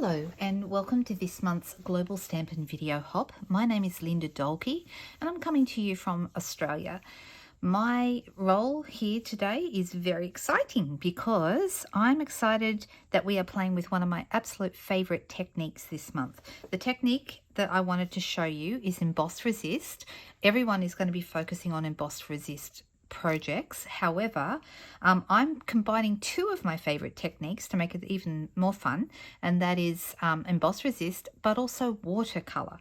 Hello and welcome to this month's Global Stampin' Video Hop. My name is Linda Dolke and I'm coming to you from Australia. My role here today is very exciting because I'm excited that we are playing with one of my absolute favourite techniques this month. The technique that I wanted to show you is Emboss Resist. Everyone is going to be focusing on Emboss Resist projects. However, I'm combining two of my favorite techniques to make it even more fun, and that is Emboss Resist but also watercolor.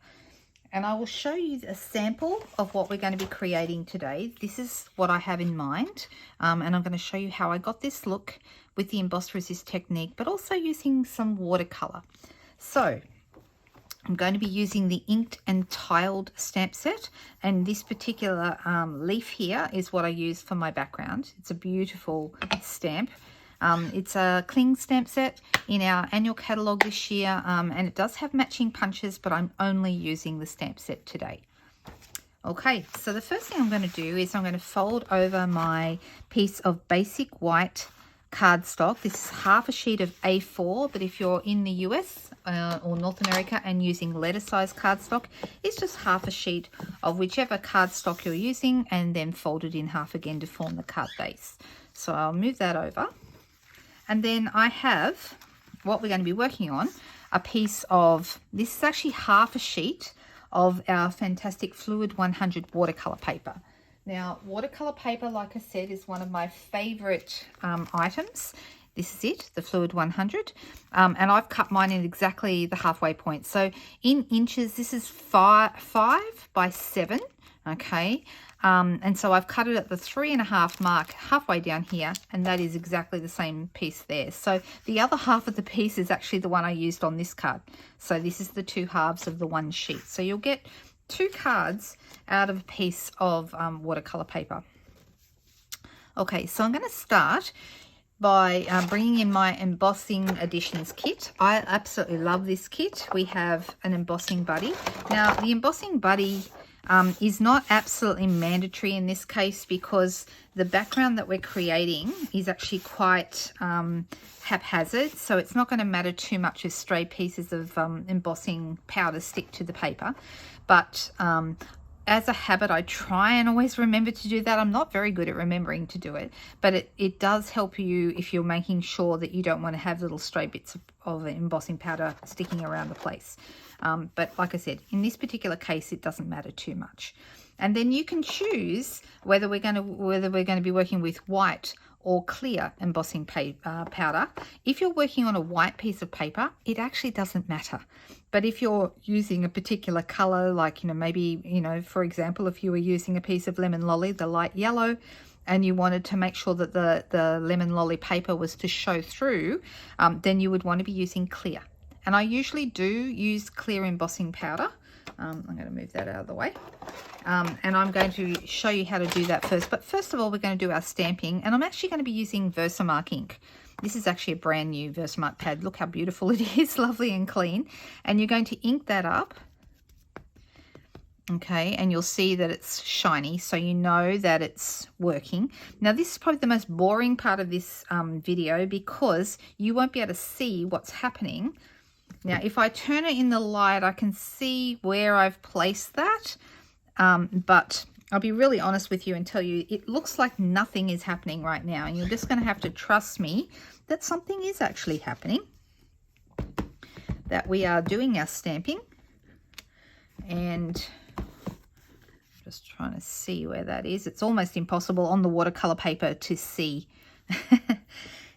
And I will show you a sample of what we're going to be creating today. This is what I have in mind, and I'm going to show you how I got this look with the Emboss Resist technique, but also using some watercolor. So I'm going to be using the inked and tiled stamp set, and this particular leaf here is what I use for my background. It's a beautiful stamp. It's a cling stamp set in our annual catalogue this year, and it does have matching punches, but I'm only using the stamp set today. Okay, so the first thing I'm going to do is I'm going to fold over my piece of basic white cardstock. This is half a sheet of A4, but if you're in the US or North America and using letter size cardstock, it's just half a sheet of whichever cardstock you're using and then fold it in half again to form the card base. So I'll move that over. And then I have what we're going to be working on, a piece of, this is actually half a sheet of our fantastic Fluid 100 watercolor paper. Now, watercolor paper, like I said, is one of my favorite items. This is it, the Fluid 100, and I've cut mine in exactly the halfway point. So in inches, this is 5 by 7, okay? And so I've cut it at the 3.5 mark halfway down here, and that is exactly the same piece there. So the other half of the piece is actually the one I used on this card. So this is the two halves of the one sheet. So you'll get two cards out of a piece of watercolor paper. Okay, so I'm going to start by bringing in my embossing additions kit. I absolutely love this kit. We have an embossing buddy. Now, the embossing buddy is not absolutely mandatory in this case because the background that we're creating is actually quite haphazard, so it's not going to matter too much if stray pieces of embossing powder stick to the paper. But as a habit, I try and always remember to do that. I'm not very good at remembering to do it, but it does help you if you're making sure that you don't want to have little stray bits of embossing powder sticking around the place. But like I said, in this particular case, it doesn't matter too much. And then you can choose whether we're going to be working with white or clear embossing powder. If you're working on a white piece of paper, it actually doesn't matter. But if you're using a particular color, like, maybe, for example, if you were using a piece of lemon lolly, the light yellow, and you wanted to make sure that the lemon lolly paper was to show through, then you would want to be using clear. And I usually do use clear embossing powder. I'm going to move that out of the way. And I'm going to show you how to do that first. But first of all, we're going to do our stamping. And I'm actually going to be using Versamark ink. This is actually a brand new Versamark pad. Look how beautiful it is, lovely and clean. And you're going to ink that up. Okay, and you'll see that it's shiny, so you know that it's working. Now, this is probably the most boring part of this video because you won't be able to see what's happening. Now, if I turn it in the light, I can see where I've placed that, but I'll be really honest with you and tell you it looks like nothing is happening right now, and you're just going to have to trust me that something is actually happening, that we are doing our stamping. And just trying to see where that is. It's almost impossible on the watercolor paper to see.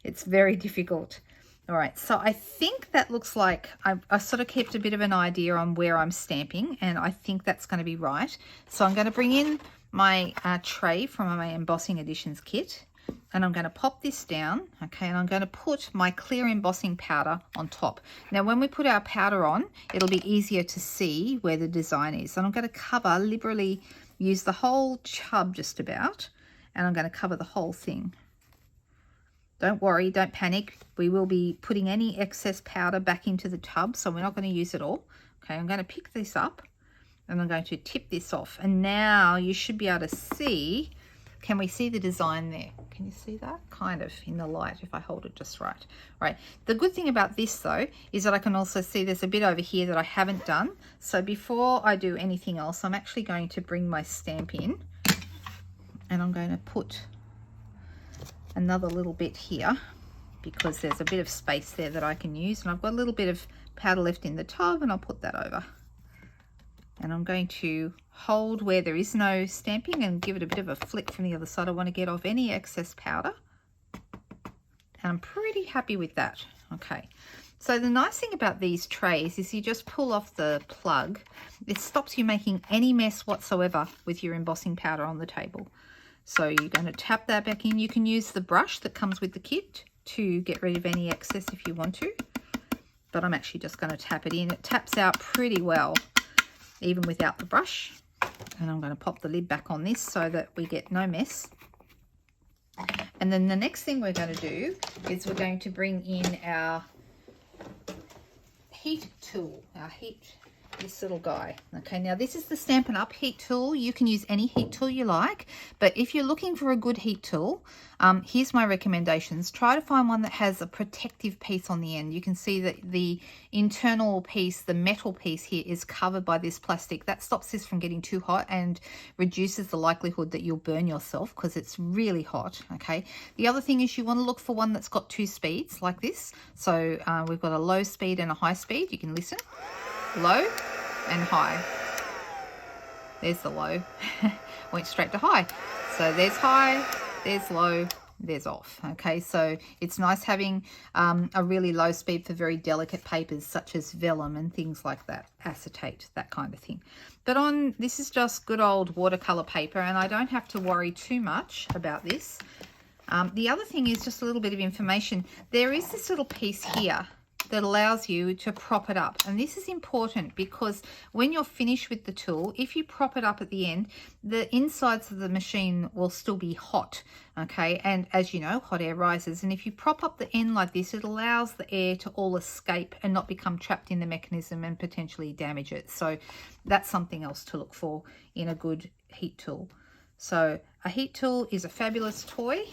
It's very difficult. All right, so I think that looks like I sort of kept a bit of an idea on where I'm stamping, and I think that's going to be right. So I'm going to bring in my tray from my Embossing Additions kit, and I'm going to pop this down, okay, and I'm going to put my clear embossing powder on top. Now, when we put our powder on, it'll be easier to see where the design is. And I'm going to cover, liberally use the whole tub just about, and I'm going to cover the whole thing. Don't worry, don't panic. We will be putting any excess powder back into the tub, so we're not going to use it all. Okay, I'm going to pick this up and I'm going to tip this off. And now you should be able to see Can we see the design there? Can you see that? Kind of in the light if I hold it just right. All right. The good thing about this though is that I can also see there's a bit over here that I haven't done. So before I do anything else, I'm actually going to bring my stamp in, and I'm going to put another little bit here because there's a bit of space there that I can use, and I've got a little bit of powder left in the tub, and I'll put that over. And I'm going to hold where there is no stamping and give it a bit of a flick from the other side. I want to get off any excess powder. And I'm pretty happy with that. Okay. So the nice thing about these trays is you just pull off the plug. It stops you making any mess whatsoever with your embossing powder on the table. So you're going to tap that back in. You can use the brush that comes with the kit to get rid of any excess if you want to. But I'm actually just going to tap it in. It taps out pretty well, even without the brush. And I'm going to pop the lid back on this so that we get no mess. And then the next thing we're going to do is we're going to bring in our heat tool, this little guy. Okay, now this is the Stampin' Up! Heat tool. You can use any heat tool you like, but if you're looking for a good heat tool, here's my recommendations. Try to find one that has a protective piece on the end. You can see that the internal piece, the metal piece here, is covered by this plastic. That stops this from getting too hot and reduces the likelihood that you'll burn yourself because it's really hot. Okay, the other thing is you want to look for one that's got 2 speeds like this. So we've got a low speed and a high speed. You can listen. Low and high. There's the low. Went straight to high. So there's high, there's low, there's off. Okay, so it's nice having a really low speed for very delicate papers such as vellum and things like that, acetate, that kind of thing. But this is just good old watercolor paper, and I don't have to worry too much about this. The other thing is just a little bit of information. There is this little piece here that allows you to prop it up, and this is important because when you're finished with the tool, if you prop it up at the end, the insides of the machine will still be hot. Okay, and as you know, hot air rises, and if you prop up the end like this, it allows the air to all escape and not become trapped in the mechanism and potentially damage it. So that's something else to look for in a good heat tool. So a heat tool is a fabulous toy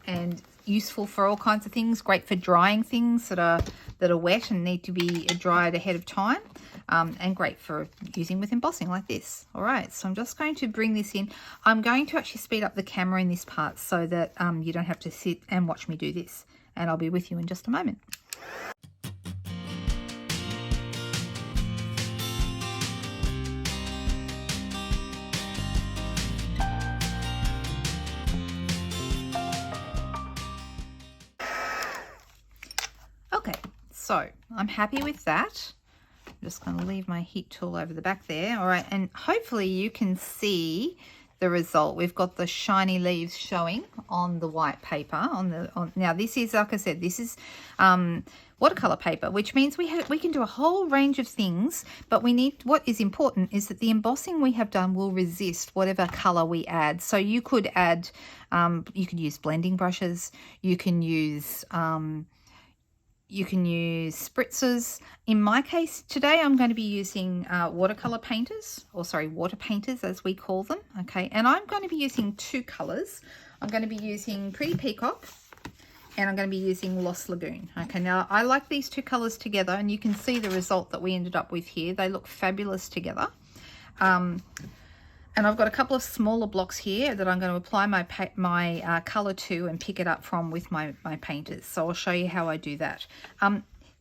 and useful for all kinds of things. Great for drying things that are wet and need to be dried ahead of time, and great for using with embossing like this. All right, so I'm just going to bring this in. I'm going to actually speed up the camera in this part so that you don't have to sit and watch me do this, and I'll be with you in just a moment. Okay, so I'm happy with that. I'm just going to leave my heat tool over the back there. All right, and hopefully you can see the result. We've got the shiny leaves showing on the white paper. Now this is, like I said, this is watercolor paper, which means we can do a whole range of things, but what is important is that the embossing we have done will resist whatever color we add. So you could add, you could use blending brushes, you can use spritzers. In my case today, I'm going to be using water painters as we call them. Okay, and I'm going to be using 2 colors. I'm going to be using Pretty Peacock, and I'm going to be using Lost Lagoon. Okay, now I like these 2 colors together, and you can see the result that we ended up with here. They look fabulous together. And I've got a couple of smaller blocks here that I'm going to apply my colour to and pick it up from with my painters. So I'll show you how I do that.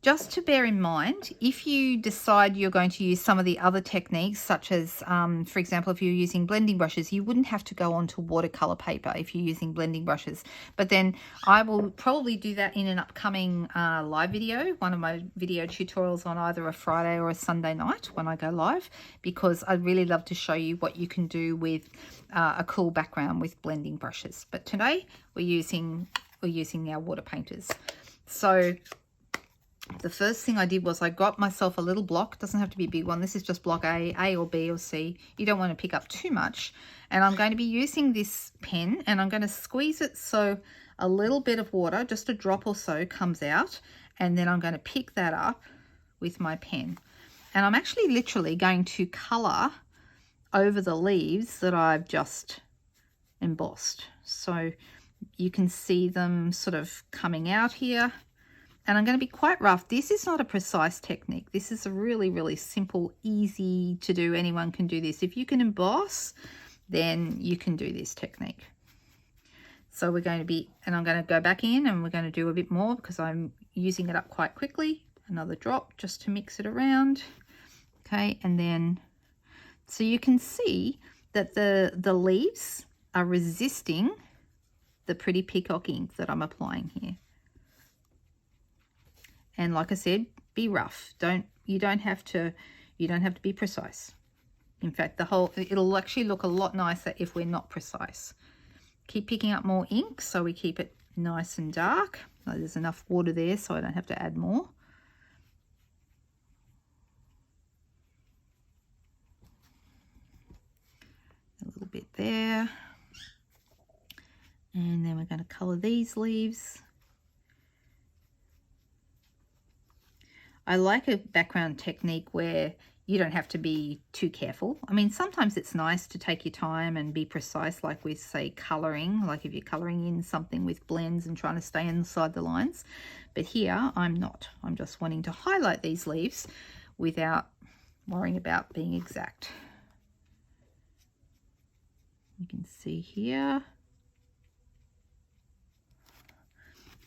Just to bear in mind, if you decide you're going to use some of the other techniques, such as, for example, if you're using blending brushes, you wouldn't have to go onto watercolor paper if you're using blending brushes. But then I will probably do that in an upcoming live video, one of my video tutorials on either a Friday or a Sunday night when I go live, because I'd really love to show you what you can do with a cool background with blending brushes. But today we're using our water painters. So the first thing I did was I got myself a little block. Doesn't have to be a big one. This is just block A or B or C. You don't want to pick up too much. And I'm going to be using this pen, and I'm going to squeeze it so a little bit of water, just a drop or so, comes out. And then I'm going to pick that up with my pen. And I'm actually literally going to colour over the leaves that I've just embossed. so you can see them sort of coming out here. And I'm going to be quite rough. This is not a precise technique. This is a really, really simple, easy to do. Anyone can do this. If you can emboss, then you can do this technique. So we're going to be, and I'm going to go back in and we're going to do a bit more because I'm using it up quite quickly. Another drop just to mix it around. Okay, and then, so you can see that the leaves are resisting the Pretty Peacock ink that I'm applying here. And like I said, be rough. You don't have to be precise. In fact, it'll actually look a lot nicer if we're not precise. Keep picking up more ink so we keep it nice and dark. There's enough water there so I don't have to add more. A little bit there. And then we're going to colour these leaves. I like a background technique where you don't have to be too careful. I mean, sometimes it's nice to take your time and be precise, like with, say, colouring, like if you're colouring in something with blends and trying to stay inside the lines. But here, I'm not. I'm just wanting to highlight these leaves without worrying about being exact. You can see here.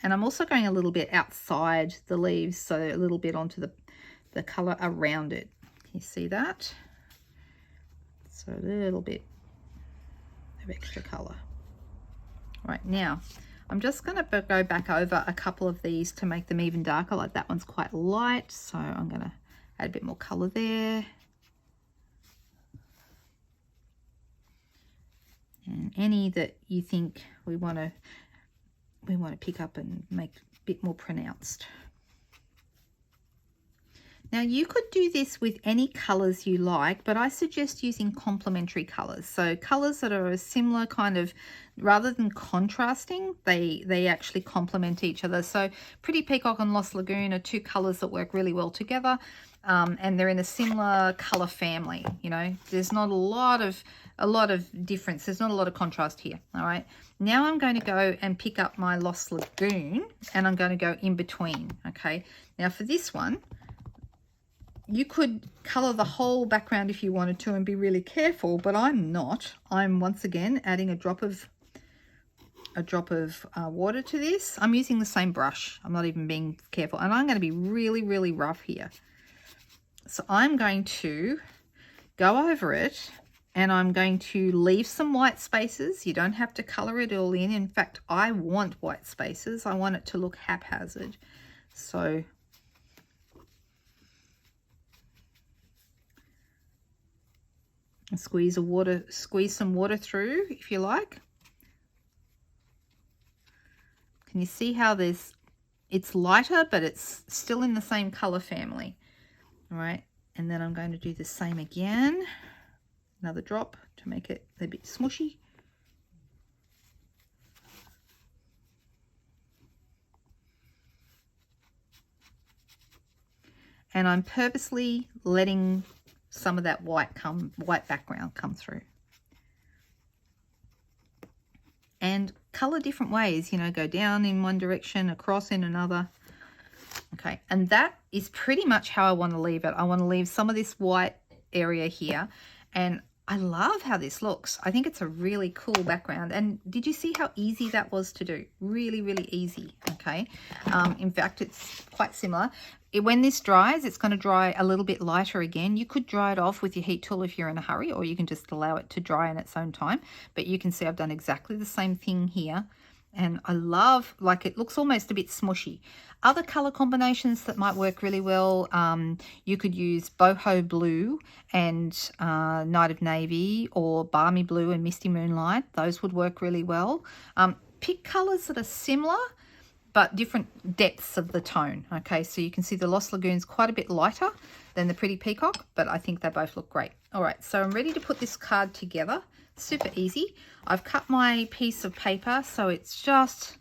And I'm also going a little bit outside the leaves, so a little bit onto the colour around it. Can you see that? So a little bit of extra colour. Right, now I'm just going to go back over a couple of these to make them even darker. Like that one's quite light, so I'm going to add a bit more colour there. And any that you think we want to pick up and make a bit more pronounced. Now you could do this with any colours you like, but I suggest using complementary colours. So colours that are a similar kind of, rather than contrasting, they actually complement each other. So Pretty Peacock and Lost Lagoon are two colours that work really well together, and they're in a similar colour family. You know, there's not a lot of difference. There's not a lot of contrast here. All right. Now I'm going to go and pick up my Lost Lagoon, and I'm going to go in between. Okay. Now for this one, you could colour the whole background if you wanted to and be really careful, but I'm not. I'm once again adding a drop of water to this. I'm using the same brush. I'm not even being careful, and I'm going to be really, really rough here. So I'm going to go over it, and I'm going to leave some white spaces. You don't have to colour it all in. In fact, I want white spaces. I want it to look haphazard. So squeeze some water through if you like. Can you see how it's lighter, but it's still in the same color family? All right, and then I'm going to do the same again. Another drop to make it a bit smushy. And I'm purposely letting some of that white background come through. And color different ways, you know, go down in one direction, across in another. Okay, and that is pretty much how I want to leave it. I want to leave some of this white area here, and I love how this looks. I think it's a really cool background. And did you see how easy that was to do? Really, really easy, okay? In fact, it's quite similar. When this dries, it's going to dry a little bit lighter again. You could dry it off with your heat tool if you're in a hurry, or you can just allow it to dry in its own time. But you can see I've done exactly the same thing here. And I love, like, it looks almost a bit smushy. Other color combinations that might work really well, you could use boho blue and night of navy, or balmy blue and misty moonlight. Those would work really well. Pick colors that are similar but different depths of the tone. Okay, so you can see the Lost Lagoon's quite a bit lighter than the Pretty Peacock, but I think they both look great. All right, so I'm ready to put this card together. Super easy. I've cut my piece of paper, so it's just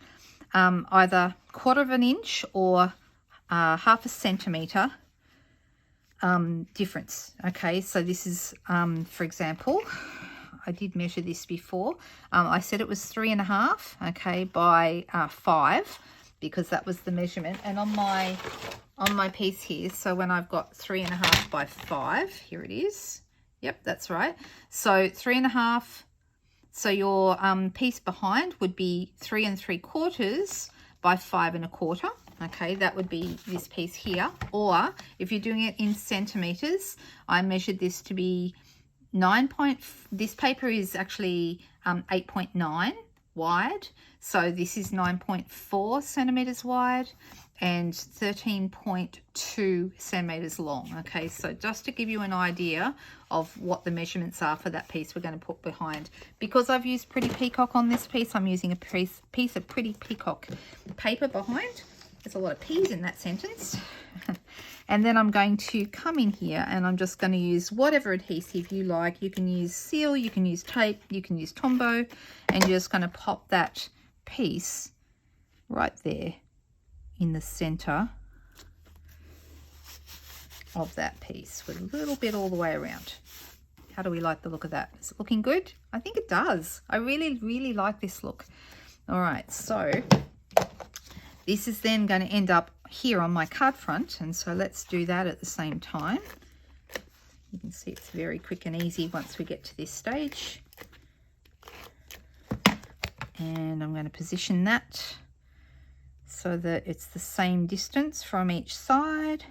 either 1/4 inch or 1/2 centimeter difference. Okay, so this is, for example, I did measure this before. I said it was 3.5, okay, by 5, because that was the measurement. And on my piece here, so when I've got 3.5 by 5, here it is. Yep, that's right. So 3.5. So your piece behind would be 3 3/4 by 5 1/4. Okay, that would be this piece here. Or if you're doing it in centimeters, I measured this to be this paper is actually 8.9 wide. So this is 9.4 centimeters wide and 13.2 centimeters long. Okay, so just to give you an idea of what the measurements are for that piece we're going to put behind. Because I've used Pretty Peacock on this piece, I'm using a piece of Pretty Peacock paper behind. There's a lot of P's in that sentence. And then I'm going to come in here and I'm just going to use whatever adhesive you like. You can use seal, you can use tape, you can use Tombow, and you're just going to pop that piece right there in the center of that piece with a little bit all the way around. How do we like the look of that? Is it looking good? I think it does. I really, really like this look. All right, so this is then going to end up here on my card front, and so let's do that at the same time. You can see it's very quick and easy once we get to this stage. And I'm going to position that so that it's the same distance from each side.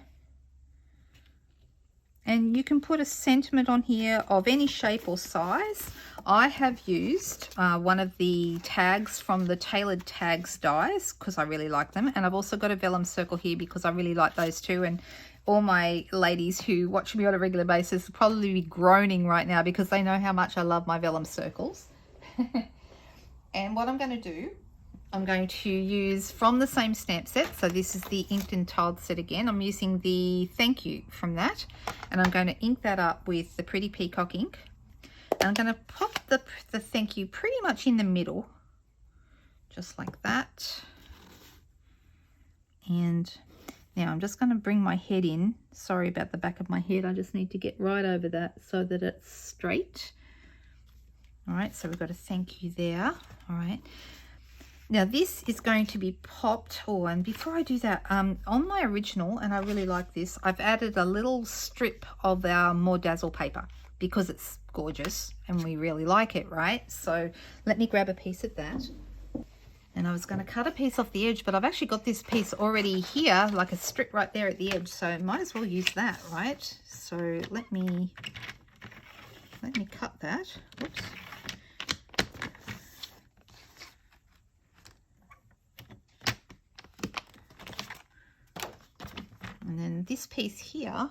And you can put a sentiment on here of any shape or size. I have used one of the tags from the Tailored Tags dies because I really like them. And I've also got a vellum circle here because I really like those too. And all my ladies who watch me on a regular basis will probably be groaning right now because they know how much I love my vellum circles. And what I'm going to do, I'm going to use from the same stamp set. So this is the inked and tiled set again. I'm using the Thank You from that. And I'm going to ink that up with the Pretty Peacock ink. And I'm going to pop the Thank You pretty much in the middle. Just like that. And now I'm just going to bring my head in. Sorry about the back of my head. I just need to get right over that so that it's straight. All right, so we've got a Thank You there. All right. Now this is going to be popped, and before I do that, on my original, and I really like this, I've added a little strip of our More Dazzle paper because it's gorgeous and we really like it, right? So let me grab a piece of that. And I was going to cut a piece off the edge, but I've actually got this piece already here, like a strip right there at the edge, so I might as well use that, right? So let me cut that. Oops. And then this piece here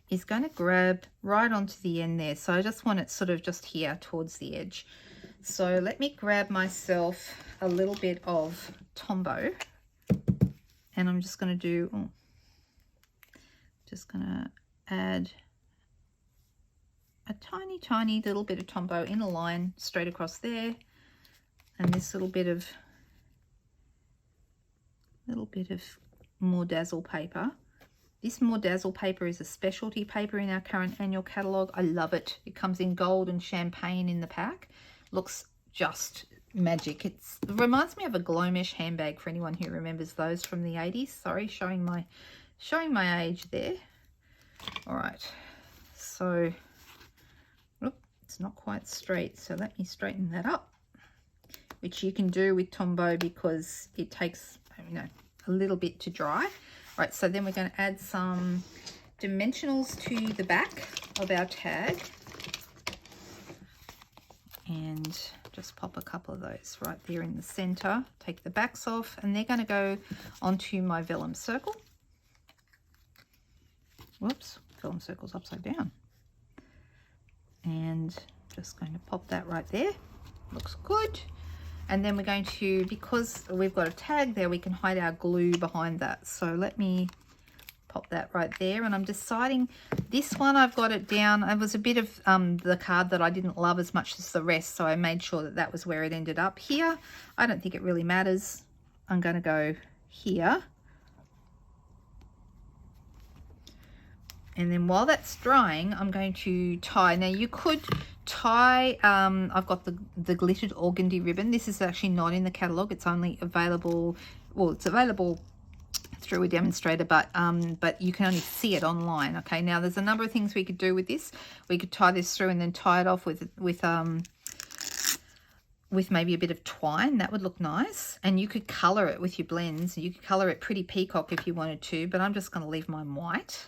is going to grab right onto the end there. So I just want it sort of just here towards the edge. So let me grab myself a little bit of Tombow. And I'm just going to do, just going to add a tiny, tiny little bit of Tombow in a line straight across there. And this little bit of More Dazzle paper. This More Dazzle paper is a specialty paper in our current annual catalogue. I love it. It comes in gold and champagne in the pack. Looks just magic. It reminds me of a Glow Mesh handbag for anyone who remembers those from the 80s. Sorry, showing my age there. All right, so it's not quite straight, so let me straighten that up, which you can do with Tombow because it takes, you know, a little bit to dry. Right, so then we're going to add some dimensionals to the back of our tag and just pop a couple of those right there in the center. Take the backs off, and they're going to go onto my vellum circle. Whoops, vellum circle's upside down. And just going to pop that right there. Looks good. And then we're going to, because we've got a tag there, we can hide our glue behind that. So let me pop that right there. And I'm deciding, this one I've got it down. It was a bit of the card that I didn't love as much as the rest, so I made sure that that was where it ended up. Here, I don't think it really matters. I'm going to go here. And then while that's drying, I'm going to tie. Now you could tie, I've got the glittered organdy ribbon. This is actually not in the catalogue. It's only available, well, it's available through a demonstrator, but you can only see it online. Okay, now there's a number of things we could do with this. We could tie this through and then tie it off with maybe a bit of twine. That would look nice. And you could color it with your blends. You could color it pretty peacock if you wanted to, but I'm just going to leave mine white.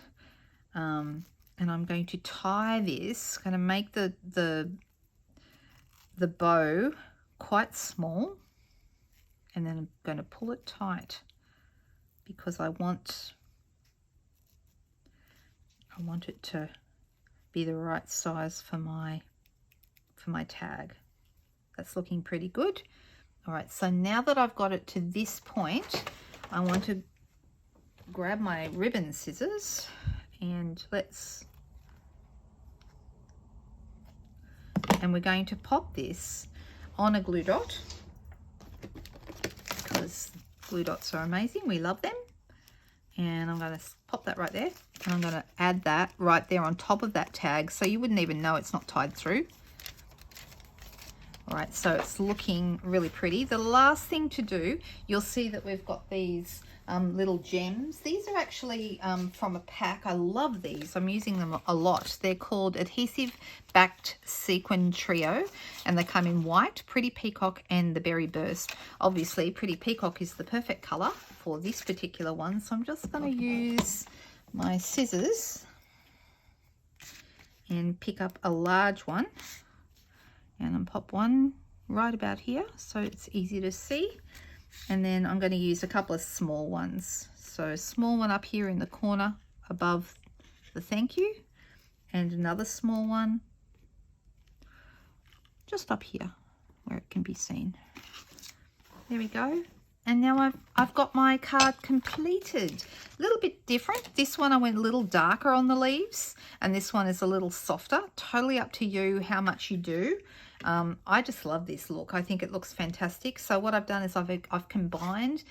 And I'm going to tie this, going to make the bow quite small, and then I'm going to pull it tight because I want it to be the right size for my tag. That's looking pretty good. All right, so now that I've got it to this point, I want to grab my ribbon scissors and we're going to pop this on a glue dot because glue dots are amazing. We love them. And I'm going to pop that right there. And I'm going to add that right there on top of that tag so you wouldn't even know it's not tied through. All right, so it's looking really pretty. The last thing to do, you'll see that we've got these little gems. These are actually from a pack. I love these. I'm using them a lot. They're called Adhesive Backed Sequin Trio, and they come in white, Pretty Peacock, and the Berry Burst. Obviously, Pretty Peacock is the perfect color for this particular one, so I'm just going to use my scissors and pick up a large one. And I'll pop one right about here so it's easy to see. And then I'm going to use a couple of small ones. So a small one up here in the corner above the thank you, and another small one just up here where it can be seen. There we go. And now I've got my card completed. A little bit different. This one I went a little darker on the leaves, and this one is a little softer. Totally up to you how much you do. I just love this look. I think it looks fantastic. So what I've done is I've combined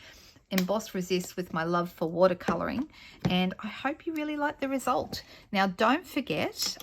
Emboss Resist with my love for watercoloring, and I hope you really like the result. Now don't forget,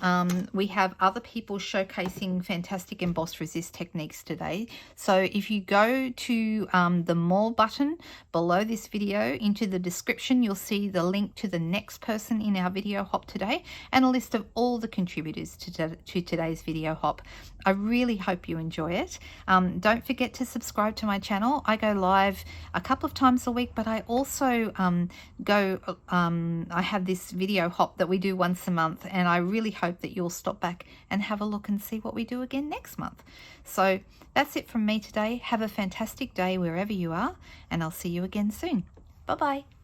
we have other people showcasing fantastic Emboss Resist techniques today. So if you go to the more button below this video, into the description, you'll see the link to the next person in our video hop today and a list of all the contributors to today's video hop. I really hope you enjoy it. Don't forget to subscribe to my channel. I go live a couple of times a week, but I also I have this video hop that we do once a month, and I really hope that you'll stop back and have a look and see what we do again next month. So that's it from me today. Have a fantastic day wherever you are, and I'll see you again soon. Bye-bye.